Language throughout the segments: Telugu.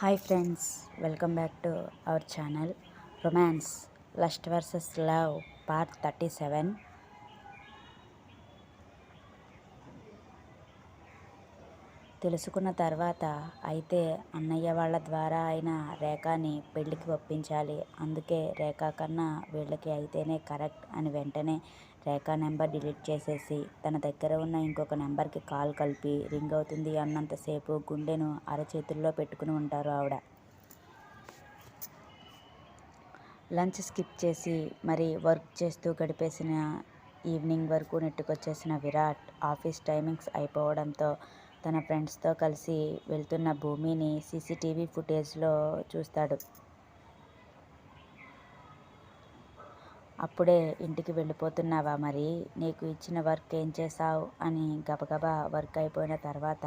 Hi friends, welcome back to our channel Romance Lust vs Love Part 37. తెలుసుకున్న తర్వాత అయితే అన్నయ్య వాళ్ళ ద్వారా అయినా రేఖని పెళ్ళికి ఒప్పించాలి. అందుకే రేఖ కన్నా వీళ్ళకి అయితేనే కరెక్ట్ అని వెంటనే రేఖ నెంబర్ డిలీట్ చేసేసి తన దగ్గర ఉన్న ఇంకొక నెంబర్కి కాల్ కలిపి రింగ్ అవుతుంది అన్నంతసేపు గుండెను అరచేతుల్లో పెట్టుకుని ఉంటారు ఆవిడ. లంచ్ స్కిప్ చేసి మరి వర్క్ చేస్తూ గడిపేసిన ఈవినింగ్ వరకు నెట్టుకొచ్చేసిన విరాట్ ఆఫీస్ టైమింగ్స్ అయిపోవడంతో తన ఫ్రెండ్స్తో కలిసి వెళ్తున్న భూమిని సీసీటీవీ ఫుటేజ్లో చూస్తాడు. అప్పుడే ఇంటికి వెళ్ళిపోతున్నావా, మరి నీకు ఇచ్చిన వర్క్ ఏం చేసావు అని గబగబా వర్క్ అయిపోయిన తర్వాత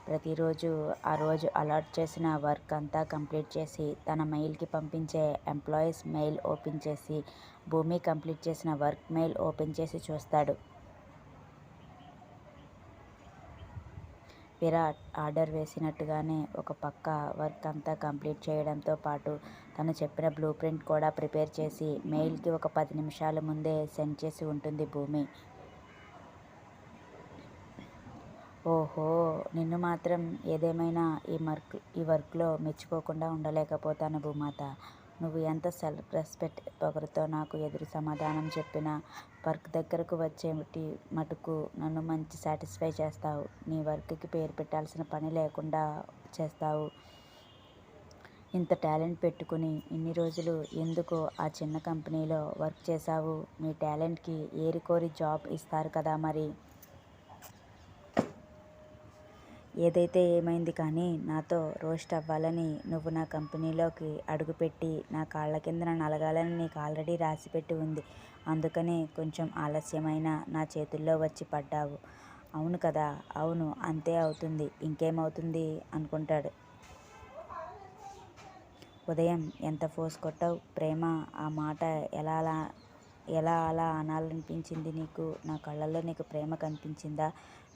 ప్రతిరోజు ఆ రోజు అలాట్ చేసిన వర్క్ అంతా కంప్లీట్ చేసి తన మెయిల్కి పంపించే ఎంప్లాయీస్ మెయిల్ ఓపెన్ చేసి భూమి కంప్లీట్ చేసిన వర్క్ మెయిల్ ఓపెన్ చేసి చూస్తాడు. విరాట్ ఆర్డర్ వేసినట్టుగానే ఒక పక్క వర్క్ అంతా కంప్లీట్ చేయడంతో పాటు తను చెప్పిన బ్లూ ప్రింట్ కూడా ప్రిపేర్ చేసి మెయిల్కి ఒక 10 నిమిషాల ముందే సెండ్ చేసి ఉంటుంది భూమి. ఓహో, నిన్ను మాత్రం ఏదేమైనా ఈ వర్క్లో మెచ్చుకోకుండా ఉండలేకపోతాను భూమాత. నువ్వు ఎంత సెల్ఫ్ రెస్పెక్ట్ పొగరుతో నాకు ఎదురు సమాధానం చెప్పినా వర్క్ దగ్గరకు వచ్చేటి మటుకు నన్ను మంచి సాటిస్ఫై చేస్తావు. నీ వర్క్కి పేరు పెట్టాల్సిన పని లేకుండా చేస్తావు. ఇంత టాలెంట్ పెట్టుకుని ఇన్ని రోజులు ఎందుకు ఆ చిన్న కంపెనీలో వర్క్ చేశావు? మీ టాలెంట్కి ఏరికోరి జాబ్ ఇస్తారు కదా మరి. ఏదైతే ఏమైంది కానీ నాతో రోస్ట్ అవ్వాలని నువ్వు నా కంపెనీలోకి అడుగుపెట్టి నా కాళ్ళ కిందన నలగాలని నీకు ఆల్రెడీ రాసిపెట్టి ఉంది. అందుకని కొంచెం ఆలస్యమైన నా చేతుల్లో వచ్చి పడ్డావు. అవును కదా? అవును, అంతే అవుతుంది, ఇంకేమవుతుంది అనుకుంటాడు. ఉదయం ఎంత ఫోర్స్ కొట్టావు ప్రేమ, ఆ మాట ఎలా అలా అనాలనిపించింది నీకు? నా కళ్ళల్లో నీకు ప్రేమ కనిపించిందా?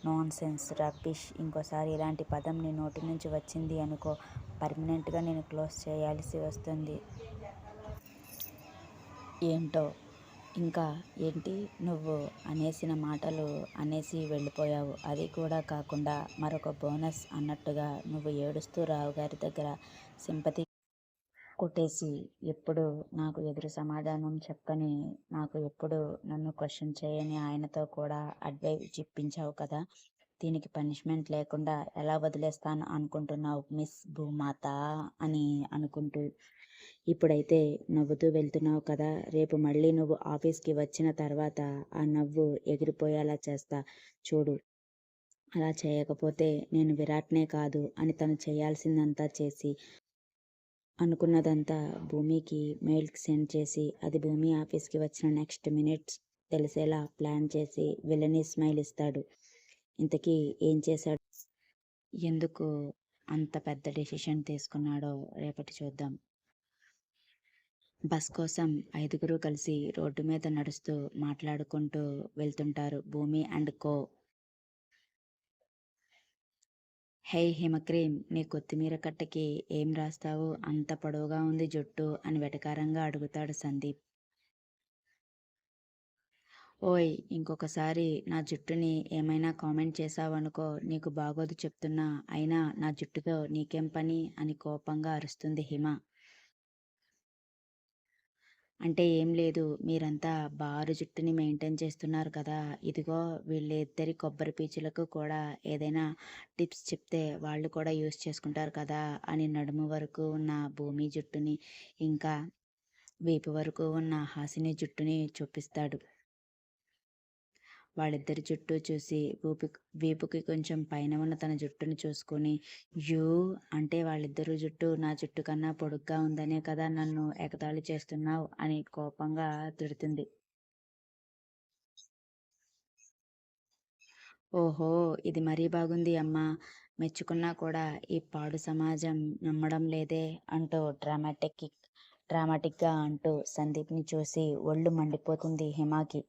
Non sense, rubbish. ఇంకోసారి ఇలాంటి పదం నీ నోటి నుంచి వచ్చింది అనుకో, పర్మనెంట్గా నేను క్లోజ్ చేయాల్సి వస్తుంది. ఏంటో ఇంకా ఏంటి నువ్వు అనేసిన మాటలు అనేసి వెళ్ళిపోయావు. అది కూడా కాకుండా మరొక బోనస్ అన్నట్టుగా నువ్వు ఏడుస్తూ రావుగారి దగ్గర సింపతి కొట్టేసి ఎప్పుడు నాకు ఎదురు సమాధానం చెప్పని, నాకు ఎప్పుడు నన్ను క్వశ్చన్ చేయని ఆయనతో కూడా అడ్వైజ్ ఇప్పించావు కదా. దీనికి పనిష్మెంట్ లేకుండా ఎలా వదిలేస్తాను అనుకుంటున్నావు మిస్ భూమాత అని అనుకుంటూ. ఇప్పుడైతే నవ్వుతూ వెళ్తున్నావు కదా, రేపు మళ్ళీ నువ్వు ఆఫీస్కి వచ్చిన తర్వాత ఆ నవ్వు ఎగిరిపోయేలా చేస్తా చూడు. అలా చేయకపోతే నేను విరాట్నే కాదు అని తను చేయాల్సిందంతా చేసి అనుకున్నదంతా భూమికి మెయిల్కి సెండ్ చేసి అది భూమి ఆఫీస్కి వచ్చిన నెక్స్ట్ మినిట్స్ తెలిసేలా ప్లాన్ చేసి విలని స్మైల్ ఇస్తాడు. ఇంతకీ ఏం చేశాడు, ఎందుకు అంత పెద్ద డెసిషన్ తీసుకున్నాడో రేపటి చూద్దాం. బస్ కోసం 5గురు కలిసి రోడ్డు మీద నడుస్తూ మాట్లాడుకుంటూ వెళ్తుంటారు భూమి అండ్ కో. హే హిమక్రీమ్, నీ కొత్తిమీర కట్టకి ఏం రాస్తావు? అంత పొడవుగా ఉంది జుట్టు అని వెటకారంగా అడుగుతాడు సందీప్. ఓయ్, ఇంకొకసారి నా జుట్టుని ఏమైనా కామెంట్ చేశావనుకో నీకు బాగోదు చెప్తున్నా. అయినా నా జుట్టుతో నీకేం పని అని కోపంగా అరుస్తుంది హిమ. అంటే ఏం లేదు, మీరంతా బారు జుట్టుని మెయింటైన్ చేస్తున్నారు కదా, ఇదిగో వీళ్ళిద్దరి కొబ్బరి పీచులకు కూడా ఏదైనా టిప్స్ చెప్తే వాళ్ళు కూడా యూస్ చేసుకుంటారు కదా అని నడుము వరకు ఉన్న భూమి జుట్టుని ఇంకా వీపు వరకు ఉన్న హాసిని జుట్టుని చూపిస్తాడు. వాళ్ళిద్దరి జుట్టు చూసి వీపుకి కొంచెం పైన ఉన్న తన జుట్టుని చూసుకొని, యూ అంటే వాళ్ళిద్దరు జుట్టు నా జుట్టు కన్నా పొడుగ్గా ఉందనే కదా నన్ను ఎగతాళి చేస్తున్నావు అని కోపంగా తిడుతుంది. ఓహో, ఇది మరీ బాగుంది అమ్మా, మెచ్చుకున్నా కూడా ఈ పాడు సమాజం నమ్మడం లేదే అంటూ డ్రామాటిక్గా అంటూ సందీప్ని చూసి ఒళ్ళు మండిపోతుంది హిమాకి.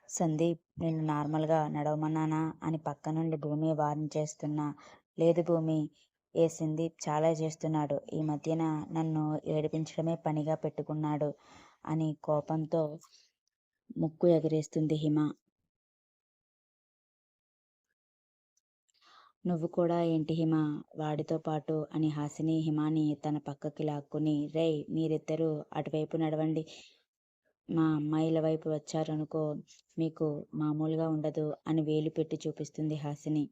సందీప్, నేను నార్మల్గా నడవమన్నానా అని పక్క నుండి భూమి వార్న్ చేస్తున్నా లేదు భూమి, ఏ సందీప్ చాలా చేస్తున్నాడు. ఈ మధ్యన నన్ను ఏడిపించడమే పనిగా పెట్టుకున్నాడు అని కోపంతో ముక్కు ఎగరేస్తుంది హిమ. నువ్వు కూడా ఏంటి హిమ వాడితో పాటు అని హాసిని హిమాని తన పక్కకి లాక్కుని, రేయ్ మీరిద్దరూ అటువైపు నడవండి. మా అమ్మాయిల వైపు వచ్చారనుకో మీకు మామూలుగా ఉండదు అని వేలు పెట్టి చూపిస్తుంది హాసిని.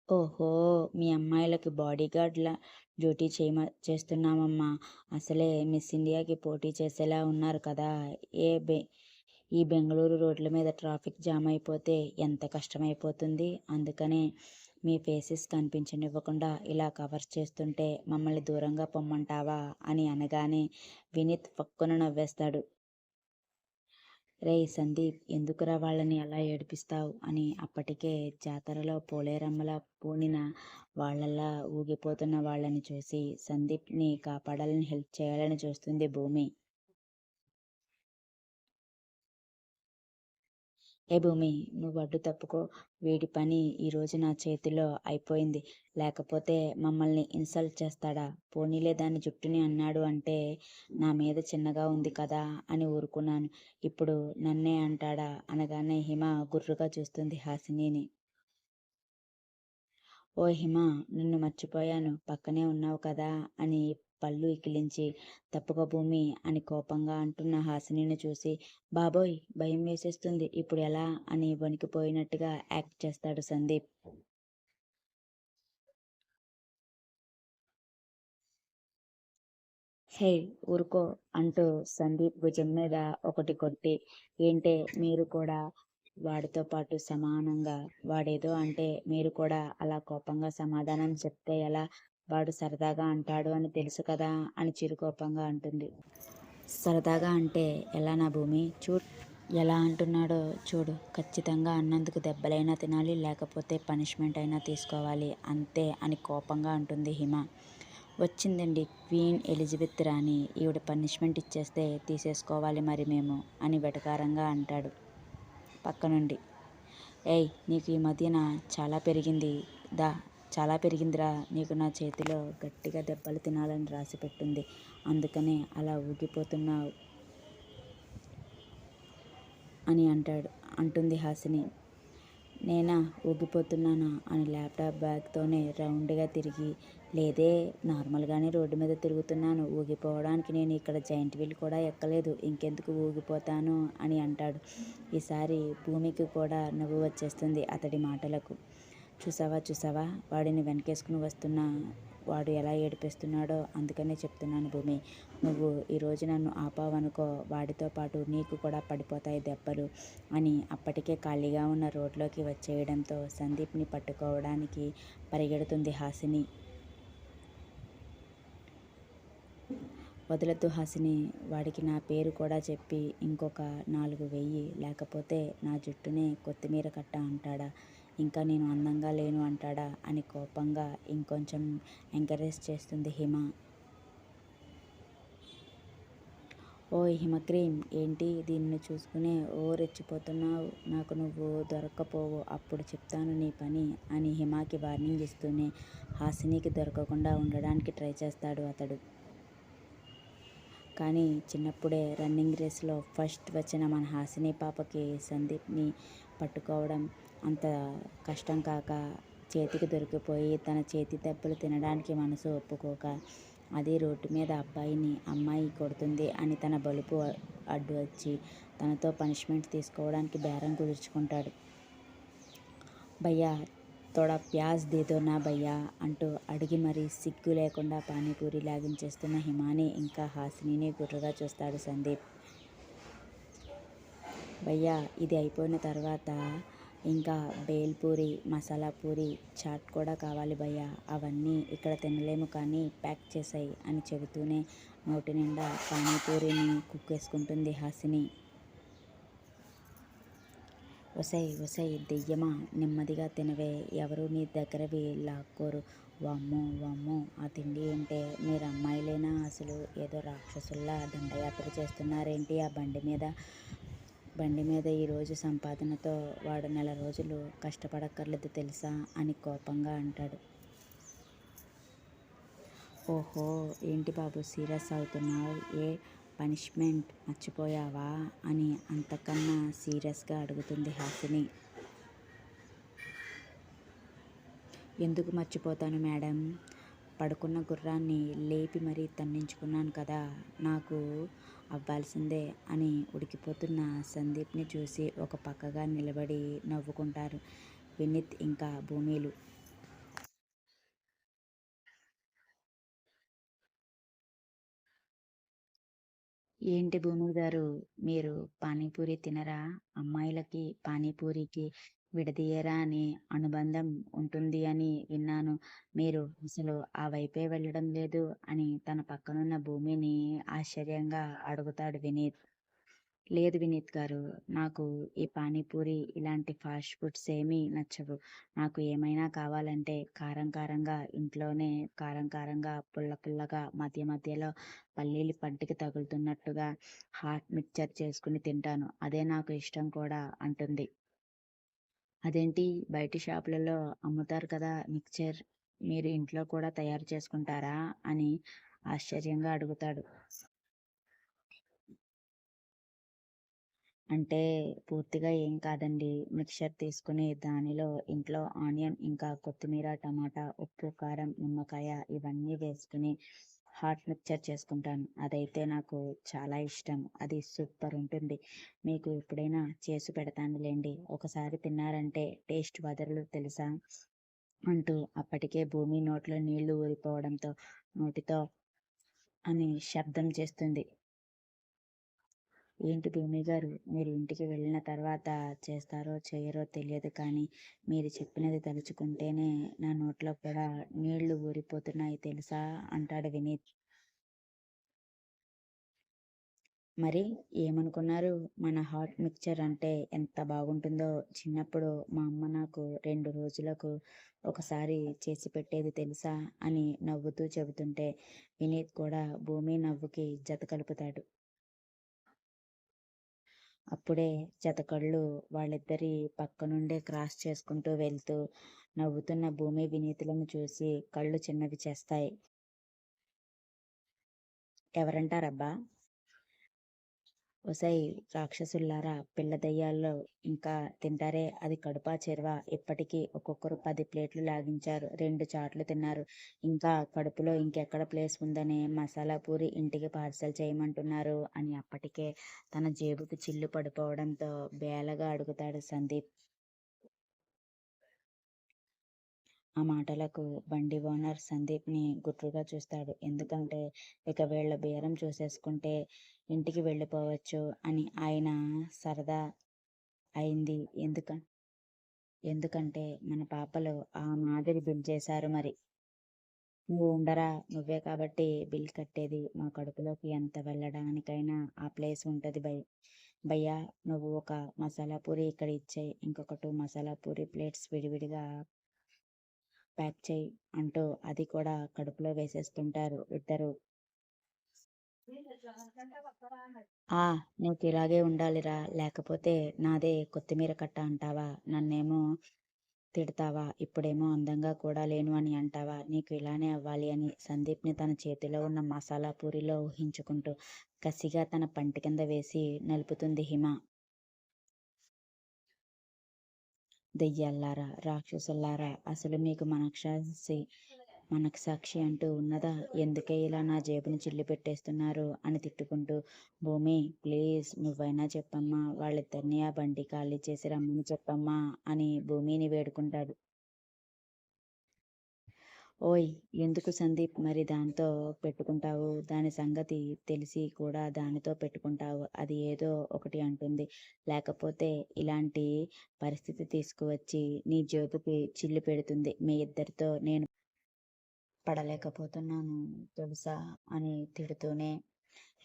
ఓహో! మీ అమ్మాయిలకి బాడీగార్డ్‌లా డ్యూటీ చేస్తున్నామమ్మా! అసలే మిస్ ఇండియాకి పోటీ చేసేలా ఉన్నారు కదా! ఏ బె ఈ బెంగుళూరు రోడ్ల మీద ట్రాఫిక్ జామ్ అయిపోతే ఎంత కష్టమైపోతుంది. అందుకనే మీ ఫేసెస్ కనిపించనివ్వకుండా ఇలా కవర్ చేస్తుంటే మమ్మల్ని దూరంగా పొమ్మంటావా అని అనగానే వినీత్ ఫక్కున నవ్వేస్తాడు. రేయ్ సందీప్, ఎందుకురా వాళ్ళని అలా ఏడిపిస్తావ్ అని అప్పటికే జాతరలో పోలేరమ్మలా పూనిన వాళ్ళలా ఊగిపోతున్న వాళ్ళని చూసి సందీప్ని కాపాడాలని హెల్ప్ చేయాలని చూస్తుంది భూమి. ఏ భూమి, నువ్వు అడ్డు తప్పుకో. వీడి పని ఈరోజు నా చేతిలో అయిపోయింది. లేకపోతే మమ్మల్ని ఇన్సల్ట్ చేస్తాడా? పోనీలే దాని జుట్టుని అన్నాడు అంటే నా మీద చిన్నగా ఉంది కదా అని ఊరుకున్నాను. ఇప్పుడు నన్నే అంటాడా అనగానే హిమ గుర్రుగా చూస్తుంది హాసినిని. ఓ హిమ, నిన్ను మర్చిపోయాను, పక్కనే ఉన్నావు కదా అని పళ్ళు ఇకిలించి తప్పుకో భూమి అని కోపంగా అంటున్న హాసినిని చూసి బాబోయ్ భయం వేసేస్తుంది, ఇప్పుడు ఎలా అని వణికిపోయినట్టుగా యాక్ట్ చేస్తాడు సందీప్. హే ఊరుకో అంటూ సందీప్ భుజం మీద ఒకటి కొట్టి, ఏంటే మీరు కూడా వాడితో పాటు సమానంగా వాడేదో అంటే మీరు కూడా అలా కోపంగా సమాధానం చెప్తే ఎలా? వాడు సరదాగా అంటాడు అని తెలుసు కదా అని చిరుకోపంగా అంటుంది. సరదాగా అంటే ఎలా నా భూమి? చూడు ఎలా అంటున్నాడో చూడు. ఖచ్చితంగా అన్నందుకు దెబ్బలైనా తినాలి, లేకపోతే పనిష్మెంట్ అయినా తీసుకోవాలి అంతే అని కోపంగా అంటుంది హిమ. వచ్చిందండి క్వీన్ ఎలిజబెత్ రాణి, ఈవిడ పనిష్మెంట్ ఇచ్చేస్తే తీసేసుకోవాలి మరి మేము అని వెటకారంగా అంటాడు పక్కనుండి. ఏయ్ నీకు ఈ మధ్యన చాలా పెరిగింది దా చాలా పెరిగిందిరా, నీకు నా చేతిలో గట్టిగా దెబ్బలు తినాలని రాసి పెట్టుంది, అందుకనే అలా ఊగిపోతున్నావు అని అంటుంది హాసిని. నేనా ఊగిపోతున్నానా అని ల్యాప్టాప్ బ్యాగ్తోనే రౌండ్గా తిరిగి, లేదే నార్మల్గానే రోడ్డు మీద తిరుగుతున్నాను, ఊగిపోవడానికి నేను ఇక్కడ జైంట్ వీల్ కూడా ఎక్కలేదు, ఇంకెందుకు ఊగిపోతాను అని అంటాడు. ఈసారి భూమికి కూడా నవ్వు వచ్చేస్తుంది అతడి మాటలకు. చూసావా చూసావా వాడిని వెనకేసుకుని వస్తున్నా వాడు ఎలా ఏడిపిస్తున్నాడో, అందుకనే చెప్తున్నాను భూమి, నువ్వు ఈరోజు నన్ను ఆపావనుకో వాడితో పాటు నీకు కూడా పడిపోతాయి దెబ్బలు అని అప్పటికే ఖాళీగా ఉన్న రోడ్లోకి వచ్చేయడంతో సందీప్ని పట్టుకోవడానికి పరిగెడుతుంది హాసిని. వదలొద్దు హాసిని, వాడికి నా పేరు కూడా చెప్పి ఇంకొక 4 వెయ్యి, లేకపోతే నా జుట్టునే కొత్తిమీర కట్ట అంటాడా, ఇంకా నేను అందంగా లేను అంటాడా అని కోపంగా ఇంకొంచెం ఎంకరేజ్ చేస్తుంది హిమ. ఓయ్ హిమక్రీమ్, ఏంటి దీన్ని చూసుకునే ఓ రెచ్చిపోతున్నావు? నాకు నువ్వు దొరక్కపోవు, అప్పుడు చెప్తాను నీ పని అని హిమకి వార్నింగ్ ఇస్తూనే హాసినికి దొరకకుండా ఉండడానికి ట్రై చేస్తాడు అతడు. కానీ చిన్నప్పుడే రన్నింగ్ రేస్లో ఫస్ట్ వచ్చిన మన హాసిని పాపకి సందీప్ని పట్టుకోవడం అంత కష్టం కాక చేతికి దొరికిపోయి తన చేతి దెబ్బలు తినడానికి మనసు ఒప్పుకోక, అది రోడ్డు మీద అమ్మాయి కొడుతుంది అని తన బలుపు అడ్డు వచ్చి తనతో పనిష్మెంట్ తీసుకోవడానికి బేరం కుదుర్చుకుంటాడు. భయ్యా తోడా ప్యాజ్ దేదో నా భయ్యా అంటూ అడిగి మరీ సిగ్గు లేకుండా పానీపూరి లాగించేస్తున్న హిమాని ఇంకా హాసినిని గుర్రుగా చూస్తాడు సందీప్. భయ్యా ఇది అయిపోయిన తర్వాత ఇంకా బేల్పూరి, మసాలా పూరి, చాట్ కూడా కావాలి భయ్యా, అవన్నీ ఇక్కడ తినలేము కానీ ప్యాక్ చేసాయి అని చెబుతూనే నోటి నిండా పానీపూరిని కుక్కేసుకుంటుంది హాసిని. ఒసై ఒసై దెయ్యమా, నెమ్మదిగా తినవే, ఎవరు నీ దగ్గరవి లాక్కోరు. వామ్మో వామ్మో, ఆ తిండి ఏంటే, మీరు అమ్మాయిలేనా అసలు, ఏదో రాక్షసుల్లా దండయాత్ర చేస్తున్నారేంటి ఆ బండి మీద బండి మీద ఈరోజు సంపాదనతో వాడు నెల రోజులు కష్టపడక్కర్లేదు తెలుసా అని కోపంగా అంటాడు. ఓహో, ఏంటి బాబు సీరియస్ అవుతున్నావు? ఏ పనిష్మెంట్ మర్చిపోయావా అని అంతకన్నా సీరియస్గా అడుగుతుంది హాసిని. ఎందుకు మర్చిపోతాను మేడం, పడుకున్న గుర్రాన్ని లేపి మరీ తన్నించుకున్నాను కదా, నాకు అవ్వాల్సిందే అని ఉడికిపోతున్న సందీప్ని చూసి ఒక పక్కగా నిలబడి నవ్వుకుంటారు వినీత్ ఇంకా భూమిలు. ఏంటి భూమి గారు, మీరు పానీపూరి తినరా? అమ్మాయిలకి పానీపూరికి విడదీయరా అని అనుబంధం ఉంటుంది అని విన్నాను. మీరు అసలు ఆ వైపే వెళ్ళడం లేదు అని తన పక్కనున్న భూమిని ఆశ్చర్యంగా అడుగుతాడు వినీత్. లేదు వినీత్ గారు, నాకు ఈ పానీపూరి ఇలాంటి ఫాస్ట్ ఫుడ్స్ ఏమీ నచ్చవు. నాకు ఏమైనా కావాలంటే కారం కారంగా, ఇంట్లోనే కారం కారంగా, పుల్ల పుల్లగా, మధ్య మధ్యలో పల్లీలు పంటికి తగులుతున్నట్టుగా హాట్ మిక్చర్ చేసుకుని తింటాను. అదే నాకు ఇష్టం కూడా అంటుంది. అదేంటి, బయటి షాపులలో అమ్ముతారు కదా మిక్చర్, మీరు ఇంట్లో కూడా తయారు చేసుకుంటారా అని ఆశ్చర్యంగా అడుగుతాడు. అంటే పూర్తిగా ఏం కాదండి. మిక్చర్ తీసుకుని దానిలో ఇంట్లో ఆనియన్ ఇంకా కొత్తిమీర, టమాటా, ఉప్పు, కారం, నిమ్మకాయ ఇవన్నీ వేసుకుని హాట్ మిక్చర్ చేసుకుంటాను. అదైతే నాకు చాలా ఇష్టం. అది సూపర్ ఉంటుంది. మీకు ఎప్పుడైనా చేసి పెడతానులేండి. ఒకసారి తిన్నారంటే టేస్ట్ వదలదు తెలుసా అంటూ అప్పటికే భూమి నోట్లో నీళ్లు ఊరిపోవడంతో నోటితో అని శబ్దం చేస్తుంది. ఏంటి భూమి గారు, మీరు ఇంటికి వెళ్ళిన తర్వాత చేస్తారో చేయరో తెలియదు కానీ మీరు చెప్పినది తలుచుకుంటేనే నా నోట్లో కూడా నీళ్లు ఊరిపోతున్నాయి తెలుసా అంటాడు వినీత్. మరి ఏమనుకున్నారు, మన హాట్ మిక్చర్ అంటే ఎంత బాగుంటుందో చిన్నప్పుడు మా అమ్మ నాకు 2 రోజులకు ఒకసారి చేసి పెట్టేది తెలుసా అని నవ్వుతూ చెబుతుంటే వినీత్ కూడా భూమి నవ్వుకి జత కలుపుతాడు. అప్పుడే జతకళ్ళు వాళ్ళిద్దరి పక్క నుండే క్రాస్ చేసుకుంటూ వెళ్తూ నవ్వుతున్న భూమి వినీతులను చూసి కళ్ళు చిన్నవి చేస్తాయి. ఎవరంటారబ్బా? ఒసై రాక్షసుల్లారా, పిల్ల దయ్యాల్లో ఇంకా తింటారే, అది కడుపా చెరువా? ఇప్పటికీ ఒక్కొక్కరు 10 ప్లేట్లు లాగించారు, 2 చాట్లు తిన్నారు. ఇంకా కడుపులో ఇంకెక్కడ ప్లేస్ ఉందని మసాలా పూరి ఇంటికి పార్సల్ చేయమంటున్నారు అని అప్పటికే తన జేబుకి చిల్లు పడిపోవడంతో బేలగా అడుగుతాడు సందీప్. ఆ మాటలకు బండి ఓనర్ సందీప్ని గుట్రుగా చూస్తాడు. ఎందుకంటే ఇక వీళ్ళ బేరం చూసేసుకుంటే ఇంటికి వెళ్ళిపోవచ్చు అని ఆయన సరదా అయింది. ఎందుకంటే మన పాపలు ఆ మాదిరి బిల్ చేశారు మరి. నువ్వు ఉండరా, నువ్వే కాబట్టి బిల్ కట్టేది. మా కడుపులోకి ఎంత వెళ్ళడానికైనా ఆ ప్లేస్ ఉంటుంది భయ్యా. నువ్వు ఒక మసాలా పూరి ఇక్కడ ఇచ్చేయి, ఇంకొక 2 మసాలా పూరి ప్లేట్స్ విడివిడిగా ప్యాక్ చేయి అంటూ అది కూడా కడుపులో వేసేస్తుంటారు ఇద్దరు. ఆ, నీకు ఇలాగే ఉండాలిరా, లేకపోతే నాదే కొత్తిమీర కట్ట అంటావా? నన్నేమో తిడతావా? ఇప్పుడేమో అందంగా కూడా లేను అని అంటావా? నీకు ఇలానే అవ్వాలి అని సందీప్ని తన చేతిలో ఉన్న మసాలా పూరిలో ఊహించుకుంటూ కసిగా తన పంటి కింద వేసి నలుపుతుంది హిమ. దెయ్యాల్లారా, రాక్షసుల్లారా, అసలు మీకు మనక్సాక్షి అంటూ ఉన్నదా? ఎందుకే ఇలా నా జేబుని చిల్లు పెట్టేస్తున్నారు అని తిట్టుకుంటూ, భూమి ప్లీజ్ నువ్వైనా చెప్పమ్మా, వాళ్ళిద్దరినీ ఆ బండి ఖాళీ చేసి రమ్మని చెప్పమ్మా అని భూమిని వేడుకుంటాడు. ఓయ్, ఎందుకు సందీప్ మరి దాంతో పెట్టుకుంటావు? దాని సంగతి తెలిసి కూడా దానితో పెట్టుకుంటావు? అది ఏదో ఒకటి అంటుంది, లేకపోతే ఇలాంటి పరిస్థితి తీసుకువచ్చి నీ జేబుకి చిల్లు పెడుతుంది. మీ ఇద్దరితో నేను పడలేకపోతున్నాను తెలుసా అని తిడుతూనే.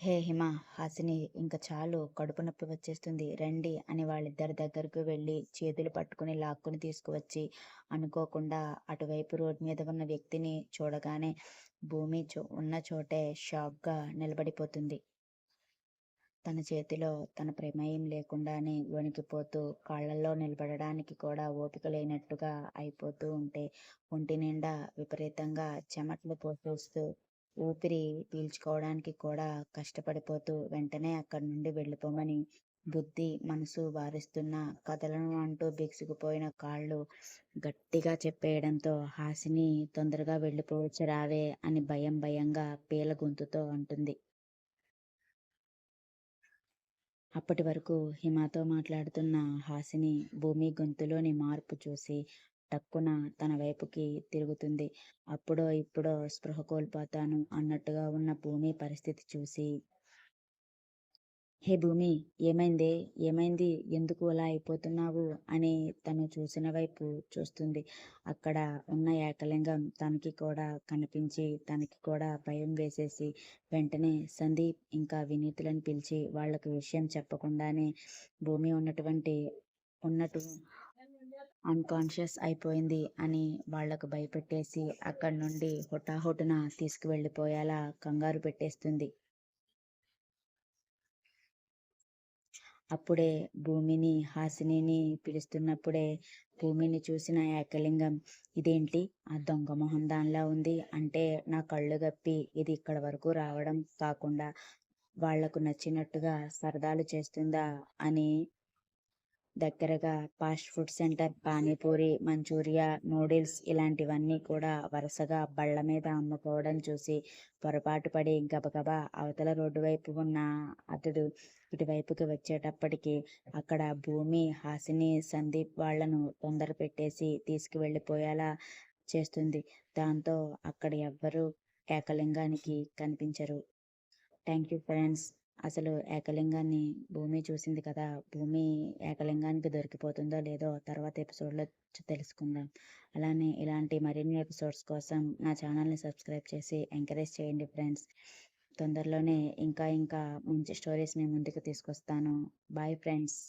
హే హిమ, హాసిని, ఇంక చాలు, కడుపు నొప్పి వచ్చేస్తుంది, రండి అని వాళ్ళిద్దరి దగ్గరకు వెళ్ళి చేతులు పట్టుకుని లాక్కుని తీసుకువచ్చి అనుకోకుండా అటువైపు రోడ్ మీద ఉన్న వ్యక్తిని చూడగానే భూమి ఉన్న చోటే షాక్గా నిలబడిపోతుంది. తన చేతిలో తన ప్రమేయం లేకుండానే వణికిపోతూ కాళ్ళల్లో నిలబడడానికి కూడా ఓపిక లేనట్టుగా అయిపోతూ ఉంటే ఒంటి నిండా విపరీతంగా చెమటలు పోసేస్తూ ఊపిరి పీల్చుకోవడానికి కూడా కష్టపడిపోతూ వెంటనే అక్కడి నుండి వెళ్ళిపోమని బుద్ధి మనసు వారిస్తున్న కథలను అంటూ బిగుసుకుపోయిన కాళ్ళు గట్టిగా చెప్పేయడంతో హాసిని తొందరగా వెళ్ళిపోవచ్చు రావే అని భయం భయంగా పీల గొంతుతో అంటుంది. అప్పటి వరకు హిమతో మాట్లాడుతున్న హాసిని భూమి గొంతులోని మార్పు చూసి టక్కున తన వైపుకి తిరుగుతుంది. అప్పుడో ఇప్పుడో స్పృహ కోల్పోతాను అన్నట్టుగా ఉన్న భూమి పరిస్థితి చూసి, హే భూమి, ఏమైందే, ఏమైంది, ఎందుకు అలా అయిపోతున్నావు అని తను చూసిన వైపు చూస్తుంది. అక్కడ ఉన్న ఏకలింగం తనకి కూడా కనిపించి తనకి కూడా భయం వేసేసి వెంటనే సందీప్ ఇంకా వినీతులను పిలిచి వాళ్ళకి విషయం చెప్పకుండానే భూమి ఉన్నట్టు అన్కాన్షియస్ అయిపోయింది అని వాళ్లకు భయపెట్టేసి అక్కడి నుండి హుటాహుటిన తీసుకువెళ్ళిపోయేలా కంగారు పెట్టేస్తుంది. అప్పుడే భూమిని హాసినిని పిలుస్తున్నప్పుడే భూమిని చూసిన ఏకలింగం, ఇదేంటి ఆ దొంగ మొహం దానిలా ఉంది, అంటే నా కళ్ళు గప్పి ఇది ఇక్కడ వరకు రావడం కాకుండా వాళ్లకు నచ్చినట్టుగా సరదాలు చేస్తుందా అని దగ్గరగా fast food centre panipuri, Manchuria, noodles ఇలాంటివన్నీ కూడా వరుసగా బళ్ళ మీద అమ్ముకోవడం చూసి పొరపాటు పడి గబగబా అవతల రోడ్డు వైపు ఉన్న అతడు ఇటువైపుకి వచ్చేటప్పటికి అక్కడ భూమి, హాసిని, సందీప్ వాళ్లను తొందర పెట్టేసి తీసుకువెళ్ళిపోయేలా చేస్తుంది. దాంతో అక్కడ ఎవ్వరూ ఏకలింగానికి కనిపించరు. Thank you friends. అసలు ఏకలింగాన్ని భూమి చూసింది కదా, భూమి ఏకలింగానికి దొరికిపోతుందో లేదో తర్వాత ఎపిసోడ్లో తెలుసుకుందాం. అలానే ఇలాంటి మరిన్ని ఎపిసోడ్స్ కోసం నా ఛానల్ని సబ్స్క్రైబ్ చేసి ఎంకరేజ్ చేయండి ఫ్రెండ్స్. తొందరలోనే ఇంకా ఇంకా మంచి స్టోరీస్ మీ ముందుకు తీసుకొస్తాను. Bye friends.